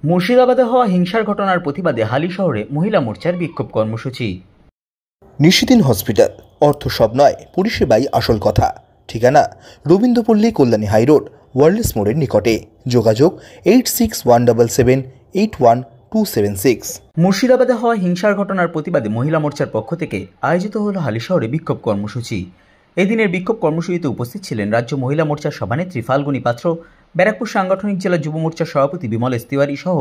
মুর্শিদাবাদে হওয়া হিংসার ঘটনার প্রতিবাদে হালি শহরে মহিলা মোর্চার বিক্ষোভ কর্মসূচি। নিশিদিন হসপিটাল, অর্থ সব নয়, পরিষেবাই আসল কথা। ঠিকানা রবীন্দ্রপল্লী, কল্যাণী হাইরোড, ওয়ার্ল্ডস মোড়ের নিকটে। যোগাযোগ 8617781276। মুর্শিদাবাদে হওয়া হিংসার ঘটনার প্রতিবাদে মহিলা মোর্চার পক্ষ থেকে আয়োজিত হল হালি শহরে বিক্ষোভ কর্মসূচি। এদিনের বিক্ষোভ কর্মসূচিতে উপস্থিত ছিলেন রাজ্য মহিলা মোর্চার সভানেত্রী ফাল্গুনী পাত্র, ব্যারাকপুর সাংগঠনিক জেলা যুব মোর্চার সভাপতি বিমল তিওয়ারি সহ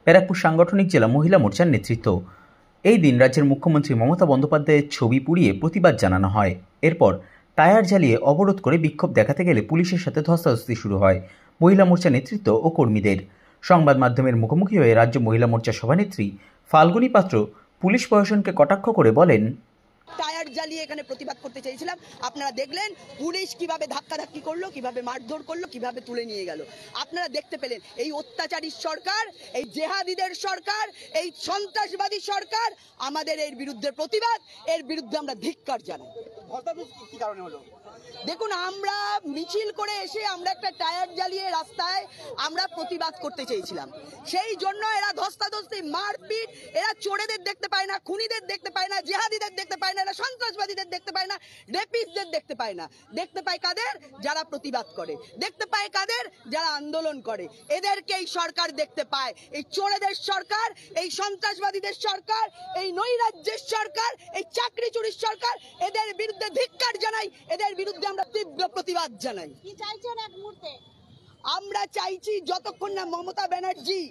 ব্যারাকপুর সাংগঠনিক জেলা মহিলা মোর্চার নেতৃত্ব। এই দিন রাজ্যের মুখ্যমন্ত্রী মমতা বন্দ্যোপাধ্যায়ের ছবি পুড়িয়ে প্রতিবাদ জানানো হয়। এরপর টায়ার জ্বালিয়ে অবরোধ করে বিক্ষোভ দেখাতে গেলে পুলিশের সাথে ধস্তাধস্তি শুরু হয় মহিলা মোর্চা নেতৃত্ব ও কর্মীদের। সংবাদ মাধ্যমের মুখোমুখি হয়ে রাজ্য মহিলা মোর্চার সভানেত্রী ফাল্গুনী পাত্র পুলিশ প্রশাসনকে কটাক্ষ করে বলেন, টায়ার জ্বালিয়ে এখানে প্রতিবাদ করতে চেয়েছিলাম, আপনারা দেখলেন পুলিশ কিভাবে ধাক্কাধাক্কি করলো, কিভাবে মারধর করলো, কিভাবে তুলে নিয়ে গেল। আপনারা দেখতে পেলেন এই অত্যাচারী সরকার, এই জেহাদিদের সরকার, এই সন্ত্রাসবাদী সরকার। আমাদের এর বিরুদ্ধে প্রতিবাদ, এর বিরুদ্ধে আমরা ধিক্কার জানাই। কি কারণে হলো দেখুন, আমরা মিছিল করে এসে আমরা একটা টায়ার জ্বালিয়ে রাস্তায় আমরা প্রতিবাদ করতে চেয়েছিলাম। সেই জন্য এরা ধস্তাধস্তি, মারপিট, এরা চোরেদের দেখতে পায় না, খুনিদের দেখতে পায় না, জেহাদিদের দেখতে পায় না, এরা সন্ত্রাসবাদীদের দেখতে পায় না, রেপিস্টদের দেখতে পায় না। দেখতে পায় কাদের? যারা প্রতিবাদ করে। দেখতে পায় কাদের? যারা আন্দোলন করে। এদেরকে এই সরকার দেখতে পায়। এই চোরেদের সরকার, এই সন্ত্রাসবাদীদের সরকার, এই নৈরাজ্যের সরকার, এই চাকরি চুরির সরকার, এদের বিরুদ্ধে ধিক্কার জানাই, এদের বিরুদ্ধে আমরা তীব্র প্রতিবাদ জানাই। কি চাইছেন এক মুহূর্তে? আমরা চাইছি যতক্ষণ না মমতা ব্যানার্জি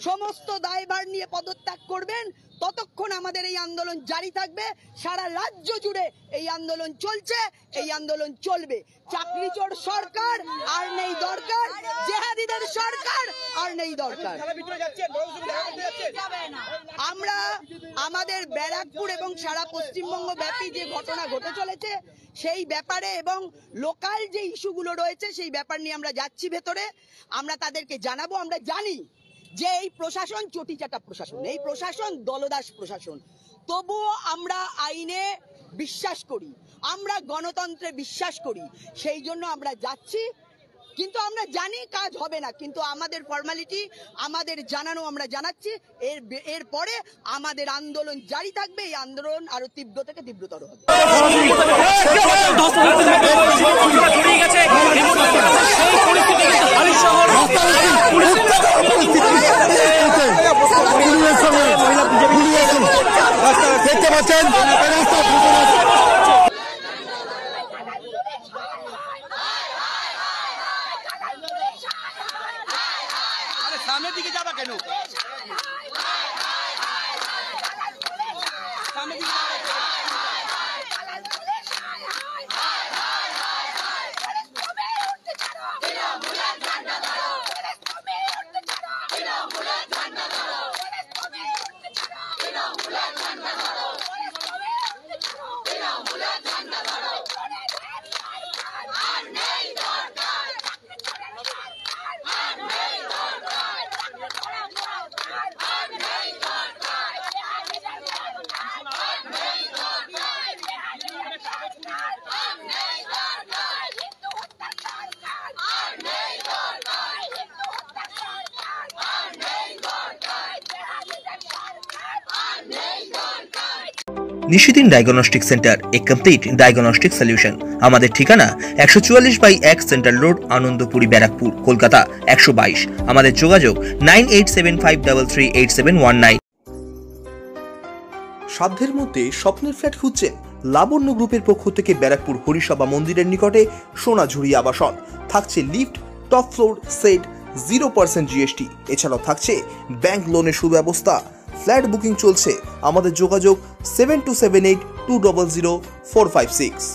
সমস্ত দায়ভার নিয়ে পদত্যাগ করবেন, ততক্ষণ আমাদের এই আন্দোলন জারি থাকবে। সারা রাজ্য জুড়ে এই আন্দোলন চলছে, এই আন্দোলন চলবে। চাকরি চোর সরকার আর নেই দরকার, জেহাদিদের সরকার আর নেই দরকার। আমরা আমাদের ব্যারাকপুর এবং সারা পশ্চিমবঙ্গ ব্যাপী যে ঘটনা ঘটে চলেছে সেই ব্যাপারে এবং লোকাল যে ইস্যুগুলো রয়েছে সেই ব্যাপার নিয়ে আমরা যাচ্ছি ভেতরে। আমরা তাদেরকে জানাবো। আমরা জানি যে এই প্রশাসন চটিচাটা প্রশাসন, এই প্রশাসন দলদাস প্রশাসন। তবুও আমরা আইনে বিশ্বাস করি, আমরা গণতন্ত্রে বিশ্বাস করি, সেই জন্য আমরা যাচ্ছি। কিন্তু আমরা জানি কাজ হবে না, কিন্তু আমাদের ফর্মালিটি, আমাদের জানানো আমরা জানাচ্ছি। এর পরে আমাদের আন্দোলন জারি থাকবে। এই আন্দোলন আরো তীব্র থেকে তীব্রতর হবে। দেখতে পাচ্ছেন সামনের দিকে যাবা কেন? নিশিদিন ডায়াগনস্টিক সেন্টার, এ কমপ্লিট ডায়াগনস্টিক সলিউশন। আমাদের ঠিকানা 144/1 সেন্ট্রাল রোড, আনন্দপুরি, ব্যারাকপুর, কলকাতা 122। আমাদের যোগাযোগ 9875338719। সাধ্যের মধ্যে স্বপ্নের ফ্ল্যাট খুঁজছেন? লাবণ্য গ্রুপের পক্ষ থেকে ব্যারাকপুর হরিসভা মন্দিরের নিকটে সোনাঝুরি আবাসন। থাকছে lift, top floor, set, 0% GST। এছাড়াও থাকছে ব্যাংক লোনের সুব্যবস্থা। ফ্ল্যাট বুকিং চলছে। আমাদের যোগাযোগ 7278200456।